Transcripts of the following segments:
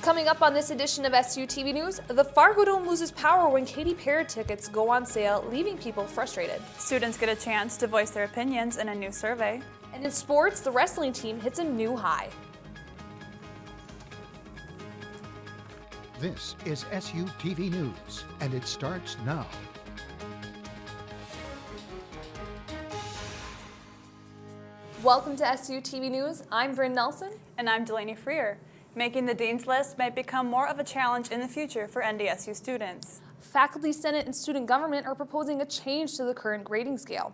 Coming up on this edition of SU TV News, the Fargo Dome loses power when Katy Perry tickets go on sale, leaving people frustrated. Students get a chance to voice their opinions in a new survey. And in sports, the wrestling team hits a new high. This is SU TV News, and it starts now. Welcome to SU TV News. I'm Bryn Nelson. And I'm Delaney Freer. Making the Dean's List might become more of a challenge in the future for NDSU students. Faculty, Senate, and student government are proposing a change to the current grading scale.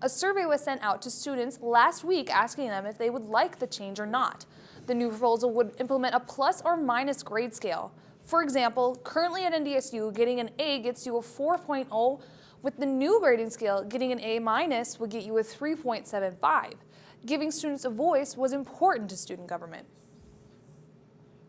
A survey was sent out to students last week asking them if they would like the change or not. The new proposal would implement a plus or minus grade scale. For example, currently at NDSU, getting an A gets you a 4.0. With the new grading scale, getting an A- would get you a 3.75. Giving students a voice was important to student government.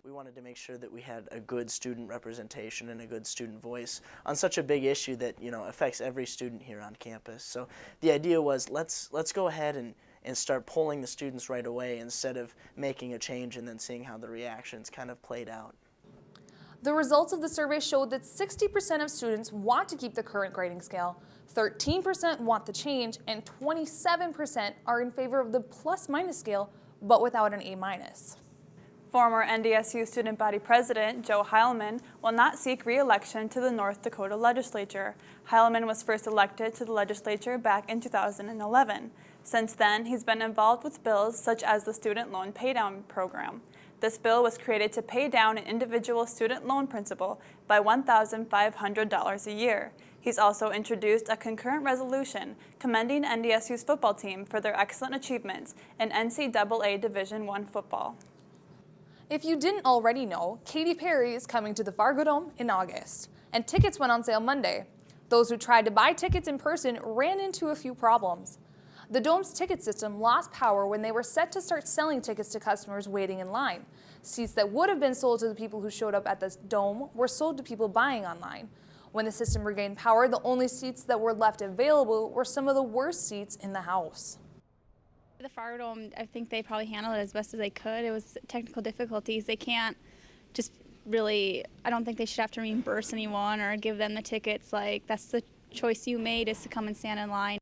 We wanted to make sure that we had a good student representation and a good student voice on such a big issue that, affects every student here on campus. So the idea was let's go ahead and start polling the students right away instead of making a change and then seeing how the reactions kind of played out. The results of the survey showed that 60% of students want to keep the current grading scale, 13% want the change, and 27% are in favor of the plus-minus scale, but without an A-. Former NDSU student body president Joe Heilman will not seek re-election to the North Dakota legislature. Heilman was first elected to the legislature back in 2011. Since then, he's been involved with bills such as the student loan paydown program. This bill was created to pay down an individual student loan principal by $1,500 a year. He's also introduced a concurrent resolution commending NDSU's football team for their excellent achievements in NCAA Division I football. If you didn't already know, Katy Perry is coming to the Fargo Dome in August, and tickets went on sale Monday. Those who tried to buy tickets in person ran into a few problems. The Dome's ticket system lost power when they were set to start selling tickets to customers waiting in line. Seats that would have been sold to the people who showed up at the Dome were sold to people buying online. When the system regained power, the only seats that were left available were some of the worst seats in the house. The Fargo Dome, I think they probably handled it as best as they could. It was technical difficulties. They can't just really, I don't think they should have to reimburse anyone or give them the tickets. Like, that's the choice you made, is to come and stand in line.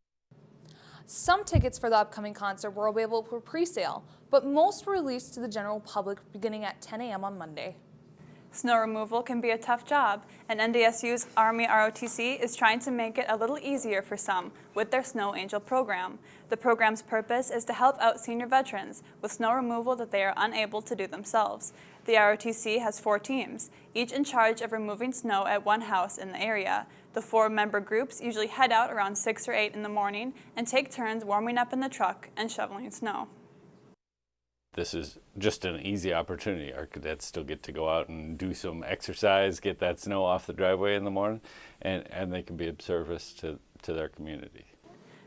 Some tickets for the upcoming concert were available for pre-sale, but most were released to the general public beginning at 10 a.m. on Monday. Snow removal can be a tough job, and NDSU's Army ROTC is trying to make it a little easier for some with their Snow Angel program. The program's purpose is to help out senior veterans with snow removal that they are unable to do themselves. The ROTC has 4 teams, each in charge of removing snow at one house in the area. The 4-member groups usually head out around 6 or 8 in the morning and take turns warming up in the truck and shoveling snow. This is just an easy opportunity. Our cadets still get to go out and do some exercise, get that snow off the driveway in the morning, and they can be of service to their community.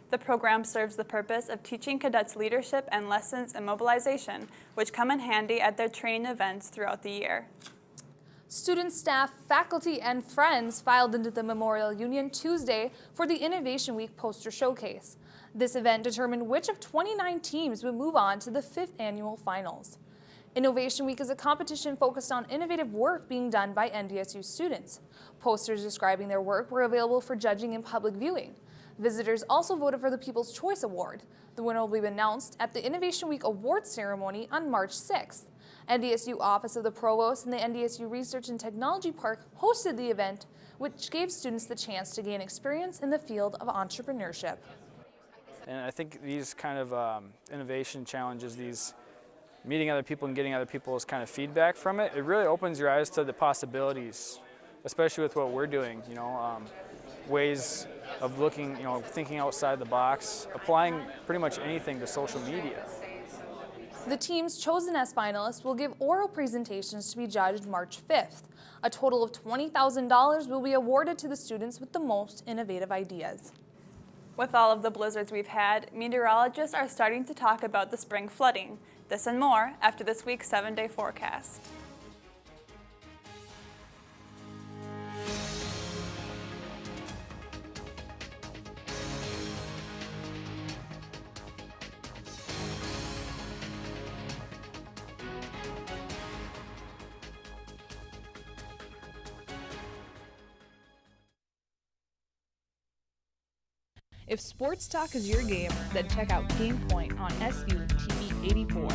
The program serves the purpose of teaching cadets leadership and lessons in mobilization, which come in handy at their training events throughout the year. Students, staff, faculty, and friends filed into the Memorial Union Tuesday for the Innovation Week poster showcase. This event determined which of 29 teams would move on to the 5th annual finals. Innovation Week is a competition focused on innovative work being done by NDSU students. Posters describing their work were available for judging and public viewing. Visitors also voted for the People's Choice Award. The winner will be announced at the Innovation Week Awards ceremony on March 6th. NDSU Office of the Provost and the NDSU Research and Technology Park hosted the event, which gave students the chance to gain experience in the field of entrepreneurship. And I think these kind of innovation challenges, these meeting other people and getting other people's kind of feedback from it, it really opens your eyes to the possibilities, especially with what we're doing, ways of looking, thinking outside the box, applying pretty much anything to social media. The teams chosen as finalists will give oral presentations to be judged March 5th. A total of $20,000 will be awarded to the students with the most innovative ideas. With all of the blizzards we've had, meteorologists are starting to talk about the spring flooding. This and more after this week's 7-day forecast. If sports talk is your game, then check out Game Point on SU TV 84.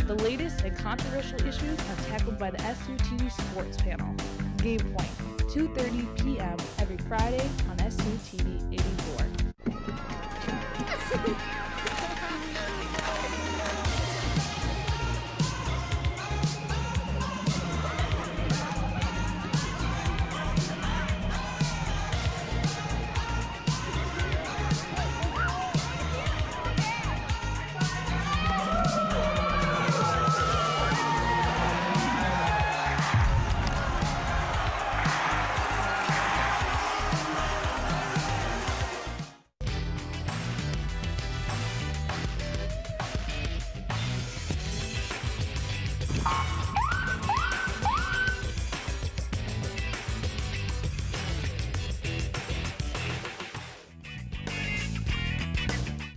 The latest and controversial issues are tackled by the SU TV Sports Panel. Game Point, 2:30 p.m. every Friday on SU TV 84.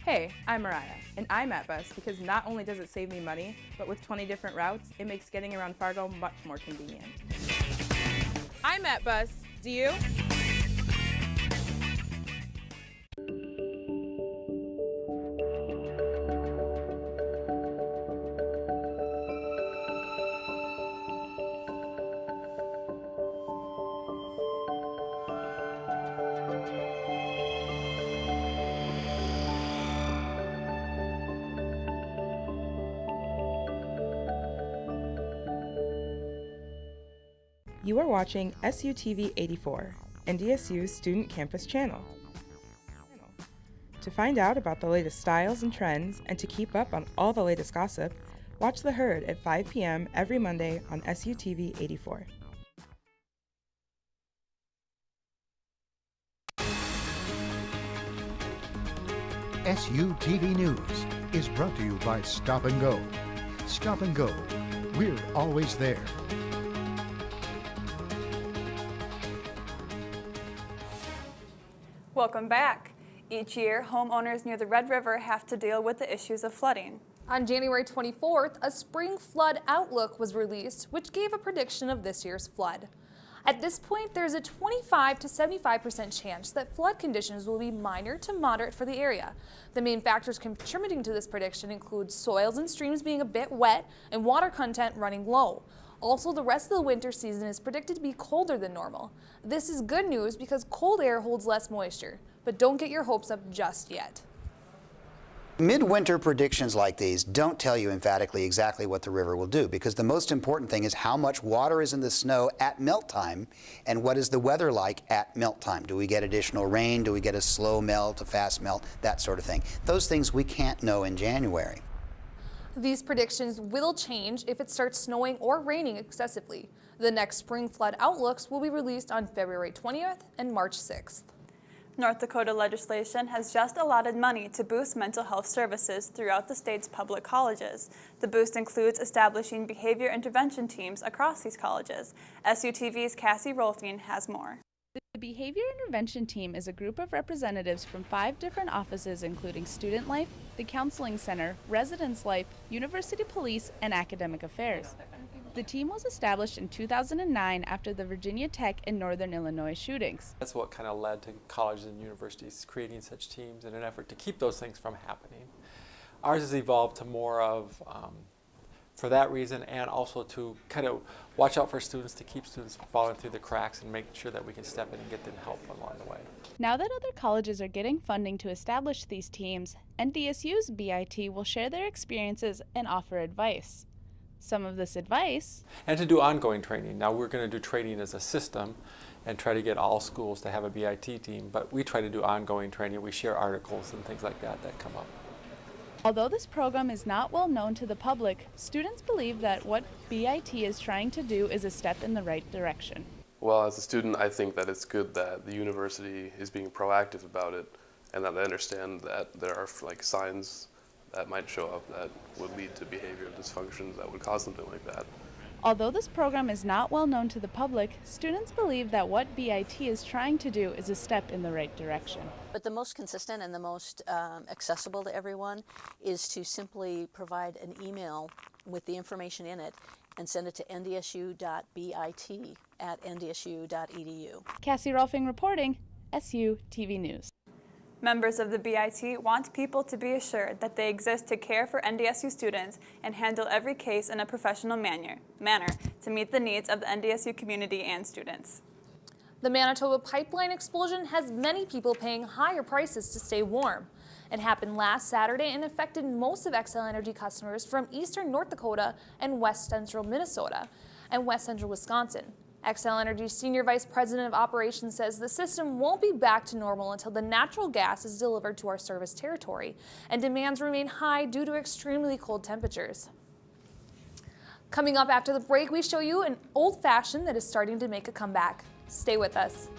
Hey, I'm Mariah, and I'm at Bus because not only does it save me money, but with 20 different routes, it makes getting around Fargo much more convenient. I'm at Bus. Do you? You are watching SUTV 84, NDSU's Student Campus Channel. To find out about the latest styles and trends and to keep up on all the latest gossip, watch The Herd at 5 p.m. every Monday on SUTV 84. SUTV News is brought to you by Stop and Go. Stop and Go. We're always there. Welcome back. Each year, homeowners near the Red River have to deal with the issues of flooding. On January 24th, a spring flood outlook was released, which gave a prediction of this year's flood. At this point, there's a 25 to 75% chance that flood conditions will be minor to moderate for the area. The main factors contributing to this prediction include soils and streams being a bit wet and water content running low. Also, the rest of the winter season is predicted to be colder than normal. This is good news because cold air holds less moisture, but don't get your hopes up just yet. Midwinter predictions like these don't tell you emphatically exactly what the river will do, because the most important thing is how much water is in the snow at melt time and what is the weather like at melt time. Do we get additional rain? Do we get a slow melt, a fast melt, that sort of thing? Those things we can't know in January. These predictions will change if it starts snowing or raining excessively. The next spring flood outlooks will be released on February 20th and March 6th. North Dakota legislation has just allotted money to boost mental health services throughout the state's public colleges. The boost includes establishing behavior intervention teams across these colleges. SUTV's Cassie Rolfing has more. The Behavior Intervention Team is a group of representatives from 5 different offices, including Student Life, the Counseling Center, Residence Life, University Police, and Academic Affairs. The team was established in 2009 after the Virginia Tech and Northern Illinois shootings. That's what kind of led to colleges and universities creating such teams in an effort to keep those things from happening. Ours has evolved to more of, for that reason, and also to kind of watch out for students, to keep students from falling through the cracks and make sure that we can step in and get them help along the way. Now that other colleges are getting funding to establish these teams, NDSU's BIT will share their experiences and offer advice. Some of this advice. And to do ongoing training. Now we're going to do training as a system and try to get all schools to have a BIT team, but we try to do ongoing training. We share articles and things like that come up. Although this program is not well known to the public, students believe that what BIT is trying to do is a step in the right direction. Well, as a student, I think that it's good that the university is being proactive about it and that they understand that there are signs that might show up that would lead to behavioral dysfunctions that would cause something like that. Although this program is not well known to the public, students believe that what BIT is trying to do is a step in the right direction. But the most consistent and the most accessible to everyone is to simply provide an email with the information in it and send it to ndsu.bit@ndsu.edu. Cassie Rolfing reporting, SU TV News. Members of the BIT want people to be assured that they exist to care for NDSU students and handle every case in a professional manner to meet the needs of the NDSU community and students. The Manitoba pipeline explosion has many people paying higher prices to stay warm. It happened last Saturday and affected most of Xcel Energy customers from eastern North Dakota and west central Minnesota and west central Wisconsin. Xcel Energy's Senior Vice President of Operations says the system won't be back to normal until the natural gas is delivered to our service territory, and demands remain high due to extremely cold temperatures. Coming up after the break, we show you an old-fashioned that is starting to make a comeback. Stay with us.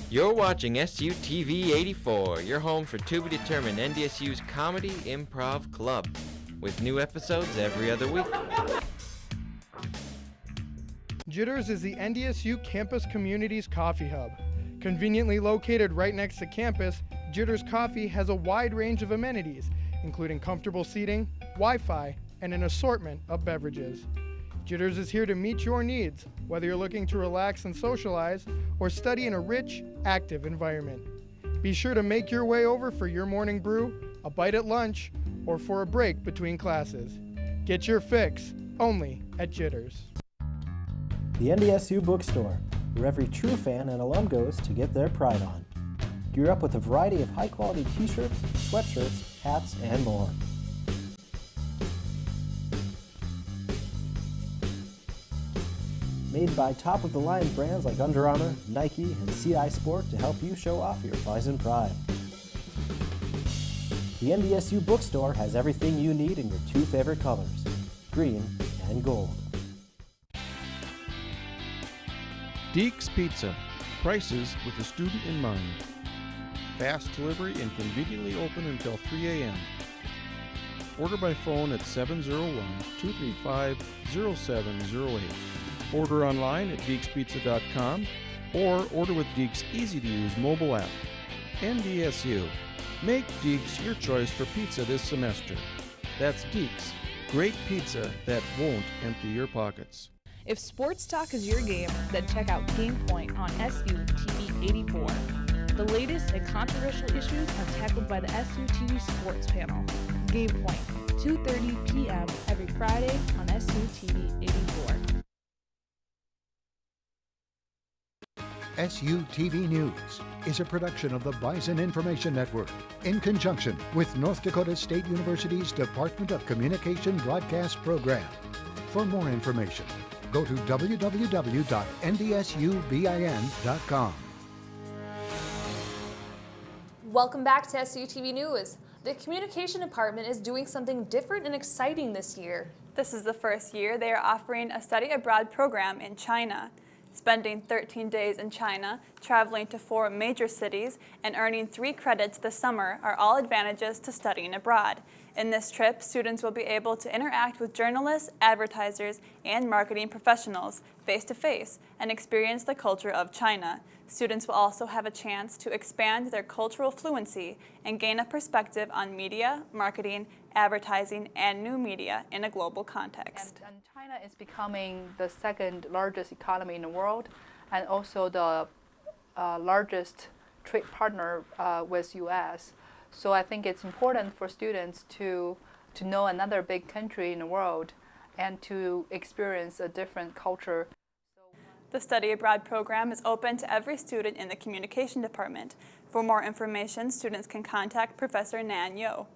You're watching SUTV 84, your home for to be determined NDSU's Comedy Improv Club, with new episodes every other week. Jitters is the NDSU Campus Community's coffee hub. Conveniently located right next to campus, Jitters Coffee has a wide range of amenities, including comfortable seating, Wi-Fi, and an assortment of beverages. Jitters is here to meet your needs, whether you're looking to relax and socialize or study in a rich, active environment. Be sure to make your way over for your morning brew, a bite at lunch, or for a break between classes. Get your fix only at Jitters. The NDSU Bookstore, where every true fan and alum goes to get their pride on. Gear up with a variety of high-quality t-shirts, sweatshirts, hats, and more. Made by top-of-the-line brands like Under Armour, Nike, and CI Sport to help you show off your Bison pride. The NDSU Bookstore has everything you need in your two favorite colors, green and gold. Deeks Pizza, prices with the student in mind. Fast delivery and conveniently open until 3 a.m. Order by phone at 701-235-0708. Order online at deekspizza.com or order with Deeks' easy-to-use mobile app. NDSU. Make Deeks your choice for pizza this semester. That's Deeks. Great pizza that won't empty your pockets. If sports talk is your game, then check out Game Point on SUTV 84. The latest and controversial issues are tackled by the SUTV Sports Panel. Game Point, 2:30 p.m. every Friday on SUTV 84. SUTV News is a production of the Bison Information Network in conjunction with North Dakota State University's Department of Communication Broadcast Program. For more information, go to www.ndsubin.com. Welcome back to SUTV News. The Communication Department is doing something different and exciting this year. This is the first year they are offering a study abroad program in China. Spending 13 days in China, traveling to 4 major cities, and earning 3 credits this summer are all advantages to studying abroad. In this trip, students will be able to interact with journalists, advertisers, and marketing professionals face-to-face and experience the culture of China. Students will also have a chance to expand their cultural fluency and gain a perspective on media, marketing, advertising, and new media in a global context. And China is becoming the second largest economy in the world, and also the largest trade partner with U.S. So I think it's important for students to know another big country in the world and to experience a different culture. The Study Abroad program is open to every student in the Communication Department. For more information, students can contact Professor Nan Yo.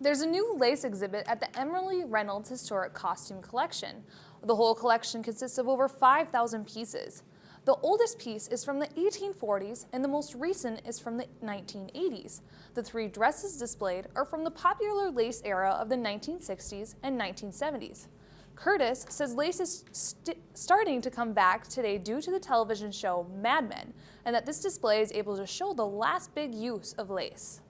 There's a new lace exhibit at the Emily Reynolds Historic Costume Collection. The whole collection consists of over 5,000 pieces. The oldest piece is from the 1840s and the most recent is from the 1980s. The 3 dresses displayed are from the popular lace era of the 1960s and 1970s. Curtis says lace is starting to come back today due to the television show Mad Men, and that this display is able to show the last big use of lace.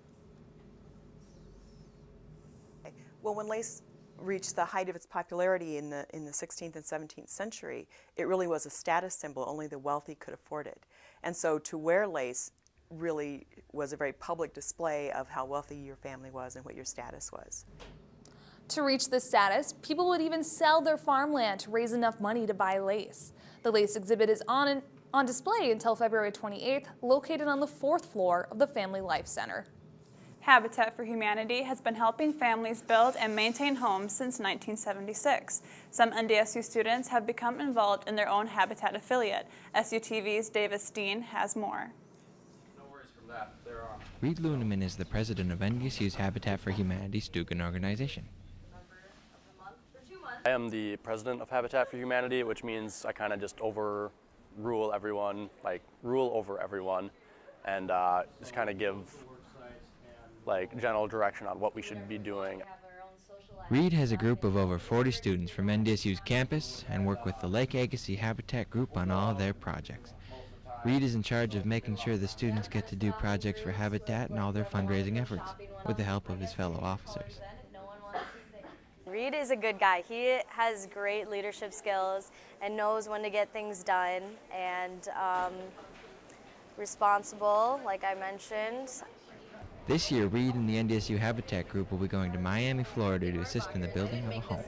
Well, when lace reached the height of its popularity in the 16th and 17th century, it really was a status symbol. Only the wealthy could afford it. And so to wear lace really was a very public display of how wealthy your family was and what your status was. To reach this status, people would even sell their farmland to raise enough money to buy lace. The lace exhibit is on display until February 28th, located on the 4th floor of the Family Life Center. Habitat for Humanity has been helping families build and maintain homes since 1976. Some NDSU students have become involved in their own Habitat affiliate. SUTV's Davis Dean has more. No worries from that. There are. Reed Luneman is the president of NDSU's Habitat for Humanity student organization. I am the president of Habitat for Humanity, which means I kind of just overrule everyone, like rule over everyone, and just kind of give like general direction on what we should be doing. Reed has a group of over 40 students from NDSU's campus and work with the Lake Agassiz Habitat group on all their projects. Reed is in charge of making sure the students get to do projects for Habitat and all their fundraising efforts, with the help of his fellow officers. Reed is a good guy. He has great leadership skills and knows when to get things done, and responsible, like I mentioned. This year, Reed and the NDSU Habitat group will be going to Miami, Florida to assist in the building of a home.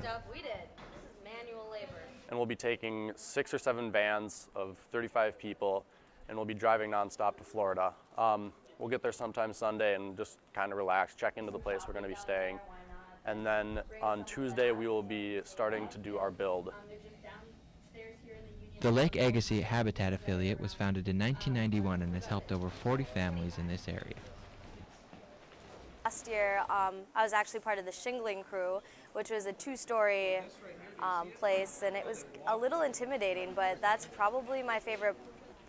And we'll be taking 6 or 7 vans of 35 people, and we'll be driving nonstop to Florida. We'll get there sometime Sunday and just kind of relax, check into the place we're going to be staying. And then on Tuesday, we will be starting to do our build. The Lake Agassiz Habitat affiliate was founded in 1991 and has helped over 40 families in this area. Last year, I was actually part of the shingling crew, which was a 2-story place, and it was a little intimidating, but that's probably my favorite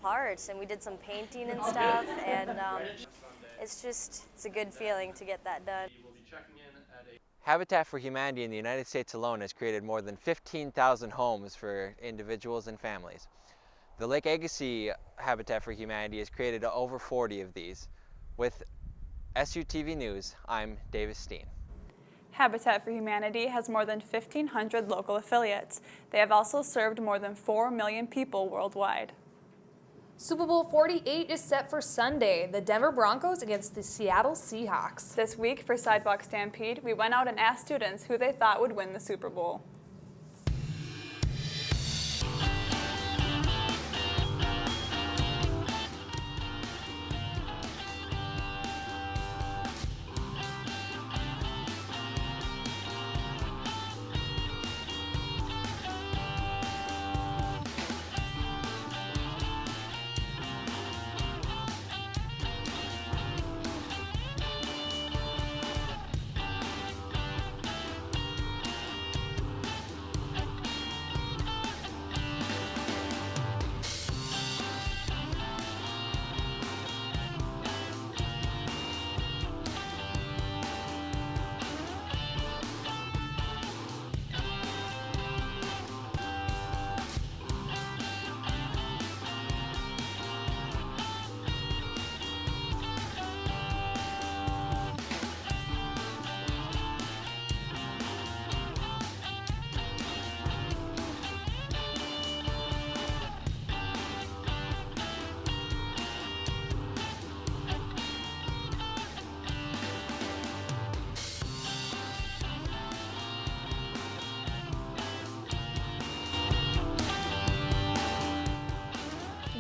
part. And we did some painting and stuff, and it's a good feeling to get that done. Habitat for Humanity in the United States alone has created more than 15,000 homes for individuals and families. The Lake Agassiz Habitat for Humanity has created over 40 of these. With SUTV News, I'm Davis Steen. Habitat for Humanity has more than 1,500 local affiliates. They have also served more than 4 million people worldwide. Super Bowl 48 is set for Sunday, the Denver Broncos against the Seattle Seahawks. This week for Sidewalk Stampede, we went out and asked students who they thought would win the Super Bowl.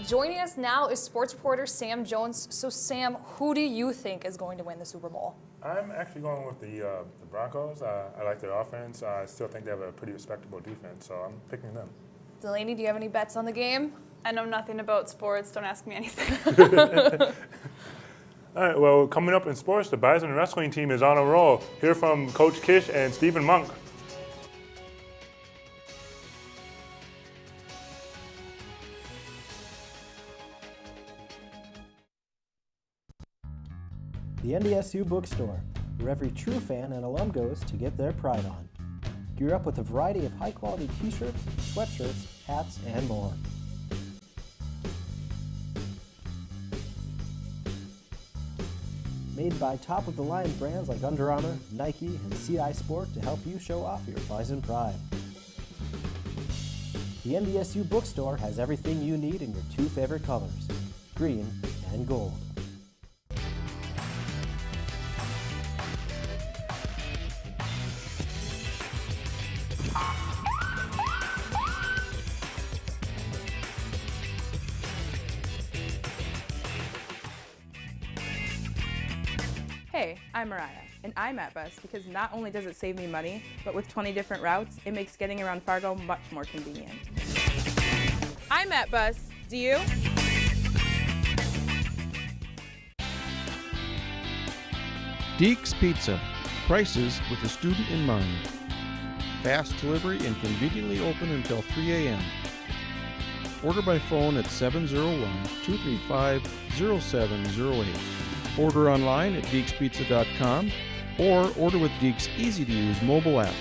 Joining us now is sports reporter Sam Jones. So Sam, who do you think is going to win the Super Bowl? I'm actually going with the Broncos. I like their offense. I still think they have a pretty respectable defense, so I'm picking them. Delaney, do you have any bets on the game? I know nothing about sports. Don't ask me anything. All right, well, coming up in sports, the Bison wrestling team is on a roll. Hear from Coach Kish and Stephen Monk. The NDSU bookstore, where every true fan and alum goes to get their pride on. Gear up with a variety of high-quality t-shirts, sweatshirts, hats, and more. Made by top-of-the-line brands like Under Armour, Nike, and CI Sport to help you show off your Bison pride. The NDSU bookstore has everything you need in your 2 favorite colors, green and gold. I'm Mariah, and I'm at Bus because not only does it save me money, but with 20 different routes, it makes getting around Fargo much more convenient. I'm at Bus. Do you? Deeks Pizza. Prices with the student in mind. Fast delivery and conveniently open until 3 a.m. Order by phone at 701-235-0708. Order online at deekspizza.com or order with Deeks' easy-to-use mobile app.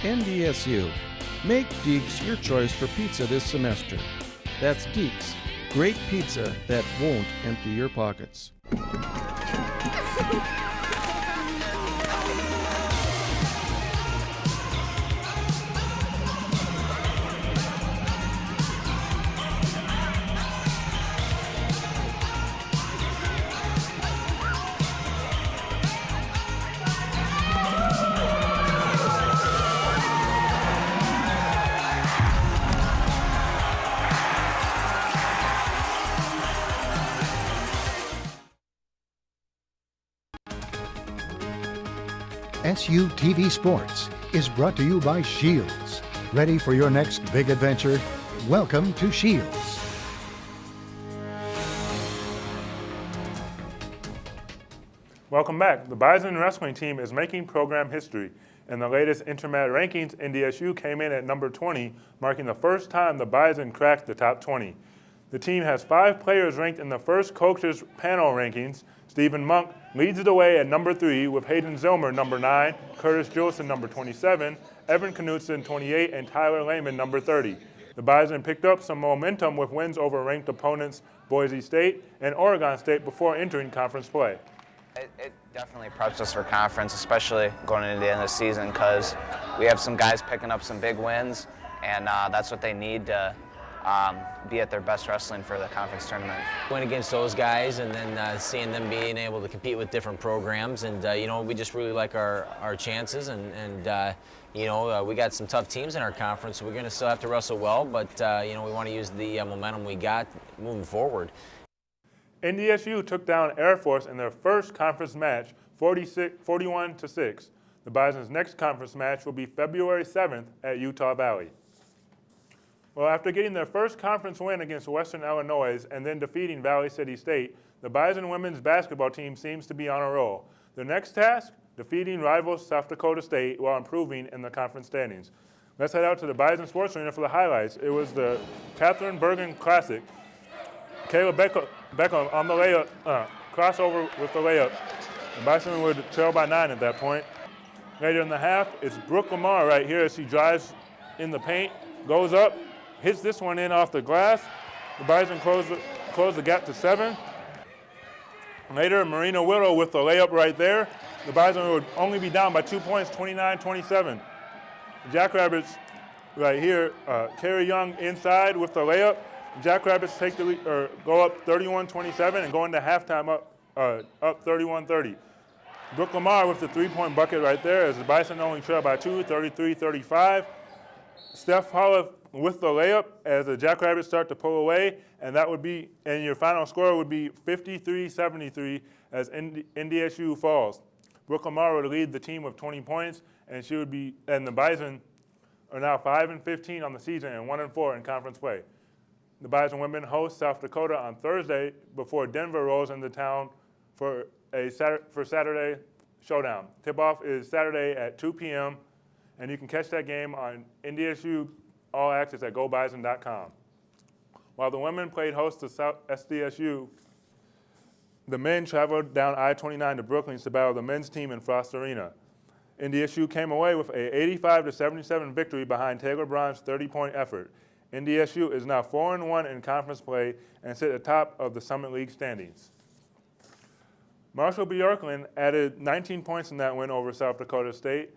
NDSU. Make Deeks your choice for pizza this semester. That's Deeks. Great pizza that won't empty your pockets. SU TV Sports is brought to you by Shields. Ready for your next big adventure? Welcome to Shields. Welcome back. The Bison wrestling team is making program history. In the latest Intermat rankings, NDSU came in at number 20, marking the first time the Bison cracked the top 20. The team has 5 players ranked in the first coaches panel rankings. Stephen Monk leads the way at number 3 with Hayden Zilmer, number 9, Curtis Jolson, number 27, Evan Knutson, 28, and Tyler Lehman, number 30. The Bison picked up some momentum with wins over ranked opponents Boise State and Oregon State before entering conference play. It definitely preps us for conference, especially going into the end of the season, because we have some guys picking up some big wins, and that's what they need to be at their best wrestling for the conference tournament. Went against those guys, and then seeing them being able to compete with different programs, and we just really like our chances, and we got some tough teams in our conference, so we're going to still have to wrestle well, but we want to use the momentum we got moving forward. NDSU took down Air Force in their first conference match, 41-6. The Bison's next conference match will be February 7th at Utah Valley. Well, after getting their first conference win against Western Illinois and then defeating Valley City State, the Bison women's basketball team seems to be on a roll. Their next task, defeating rivals South Dakota State while improving in the conference standings. Let's head out to the Bison Sports Arena for the highlights. It was the Catherine Bergen Classic. Kayla Beckham on the layup, crossover with the layup. The Bison would trail by 9 at that point. Later in the half, it's Brooke Lamar right here as she drives in the paint, goes up, hits this one in off the glass. The Bison close the gap to 7. Later, Marina Willow with the layup right there. The Bison would only be down by 2 points, 29-27. Jackrabbits right here, Carrie Young inside with the layup. Jackrabbits take the lead, or go up 31-27 and go into halftime up 31-30. Brooke Lamar with the 3-point bucket right there as the Bison only trail by 2, 33-35. Steph Holla with the layup as the Jackrabbits start to pull away, and your final score would be 53-73 as NDSU falls. Brooke Lamar would lead the team with 20 points, and the Bison are now 5-15 on the season and 1-4 in conference play. The Bison women host South Dakota on Thursday before Denver rolls into town for Saturday showdown. Tip-off is Saturday at 2 p.m., and you can catch that game on NDSU All Access at GoBison.com. While the women played host to SDSU, the men traveled down I-29 to Brookings to battle the men's team in Frost Arena. NDSU came away with a 85-77 victory behind Taylor Braun's 30-point effort. NDSU is now 4-1 in conference play and sit atop of the Summit League standings. Marshall Bjorklund added 19 points in that win over South Dakota State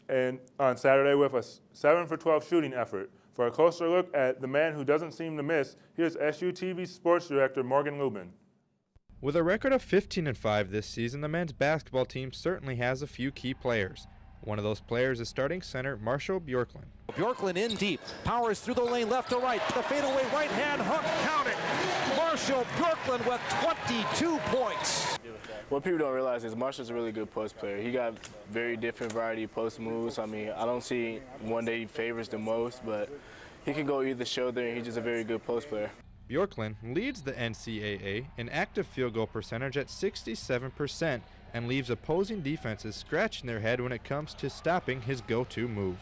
and on Saturday with a 7-for-12 shooting effort. For a closer look at the man who doesn't seem to miss, here's SU TV Sports Director Morgan Lubin. With a record of 15-5 this season, the men's basketball team certainly has a few key players. One of those players is starting center Marshall Bjorklund. Bjorklund in deep, powers through the lane left to right, the fadeaway right hand hook, count it. Marshall Bjorklund with 22 points. what people don't realize is Marshall's a really good post player. He got very different variety of post moves. I mean, I don't see one that he favors the most, but he can go either shoulder, and he's just a very good post player. Bjorklund leads the NCAA in active field goal percentage at 67% and leaves opposing defenses scratching their head when it comes to stopping his go-to move.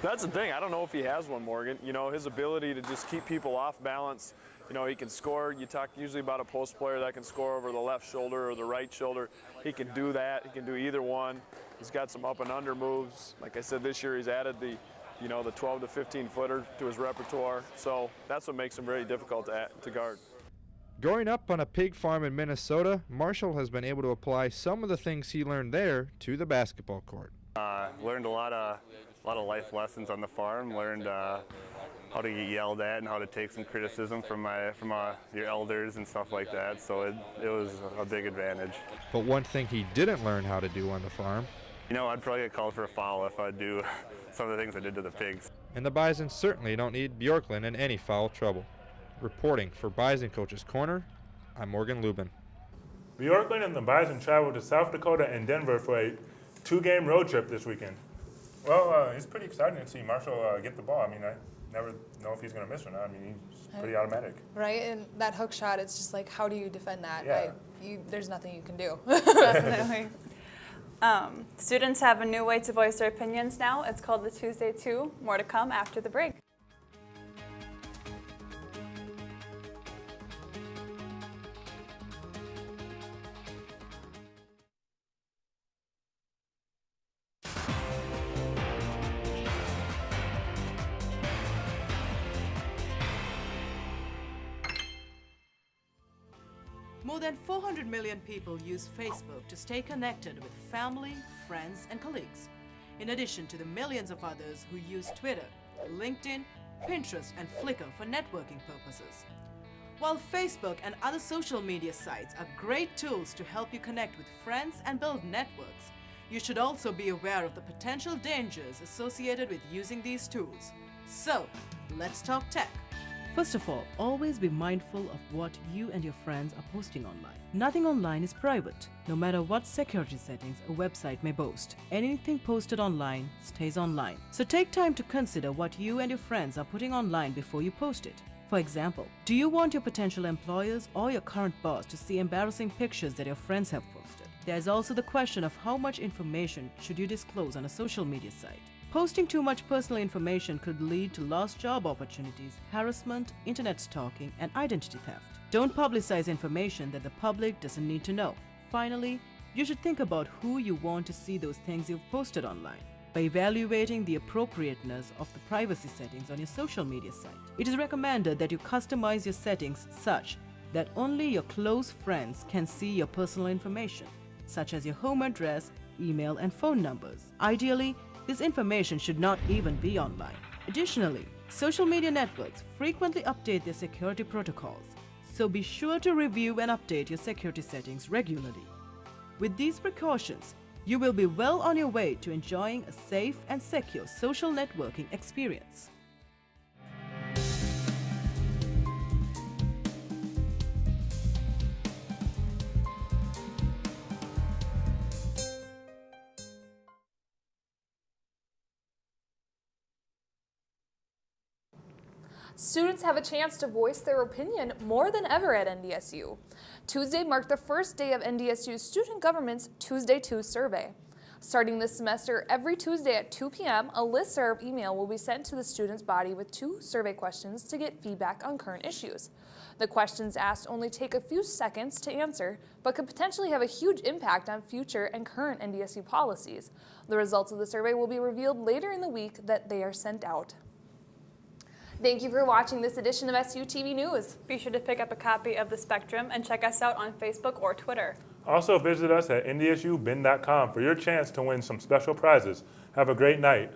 That's the thing. I don't know if he has one, Morgan. You know, his ability to just keep people off balance. You know, he can score. You talk usually about a post player that can score over the left shoulder or the right shoulder. He can do that. He can do either one. He's got some up and under moves. Like I said, this year he's added the 12 to 15 footer to his repertoire. So that's what makes him very difficult to guard. Growing up on a pig farm in Minnesota, Marshall has been able to apply some of the things he learned there to the basketball court. Learned a lot of life lessons on the farm. Learned how to get yelled at and how to take some criticism from your elders and stuff like that. So it was a big advantage. But one thing he didn't learn how to do on the farm. You know, I'd probably get called for a foul if I'd do some of the things I did to the pigs. And the Bison certainly don't need Bjorklund in any foul trouble. Reporting for Bison Coach's Corner, I'm Morgan Lubin. Bjorklund and the Bison traveled to South Dakota and Denver for a 2-game road trip this weekend. Well, it's pretty exciting to see Marshall get the ball. I mean, I never know if he's going to miss or not. I mean, he's pretty automatic. Right, and that hook shot, it's just like, how do you defend that? Yeah. There's nothing you can do. Definitely. Students have a new way to voice their opinions now. It's called the Tuesday 2. More to come after the break. More than 400 million people use Facebook to stay connected with family, friends, and colleagues, in addition to the millions of others who use Twitter, LinkedIn, Pinterest, and Flickr for networking purposes. While Facebook and other social media sites are great tools to help you connect with friends and build networks, you should also be aware of the potential dangers associated with using these tools. So, let's talk tech. First of all, always be mindful of what you and your friends are posting online. Nothing online is private, no matter what security settings a website may boast. Anything posted online stays online. So take time to consider what you and your friends are putting online before you post it. For example, do you want your potential employers or your current boss to see embarrassing pictures that your friends have posted? There is also the question of how much information should you disclose on a social media site. Posting too much personal information could lead to lost job opportunities, harassment, internet stalking, and identity theft. Don't publicize information that the public doesn't need to know. Finally, you should think about who you want to see those things you've posted online. By evaluating the appropriateness of the privacy settings on your social media site, it is recommended that you customize your settings such that only your close friends can see your personal information, such as your home address, email, and phone numbers. Ideally, this information should not even be online. Additionally, social media networks frequently update their security protocols, so be sure to review and update your security settings regularly. With these precautions, you will be well on your way to enjoying a safe and secure social networking experience. Students have a chance to voice their opinion more than ever at NDSU. Tuesday marked the first day of NDSU's Student Government's Tuesday 2 survey. Starting this semester, every Tuesday at 2 p.m., a listserv email will be sent to the student's body with 2 survey questions to get feedback on current issues. The questions asked only take a few seconds to answer, but could potentially have a huge impact on future and current NDSU policies. The results of the survey will be revealed later in the week that they are sent out. Thank you for watching this edition of SU TV News. Be sure to pick up a copy of The Spectrum and check us out on Facebook or Twitter. Also visit us at ndsubin.com for your chance to win some special prizes. Have a great night.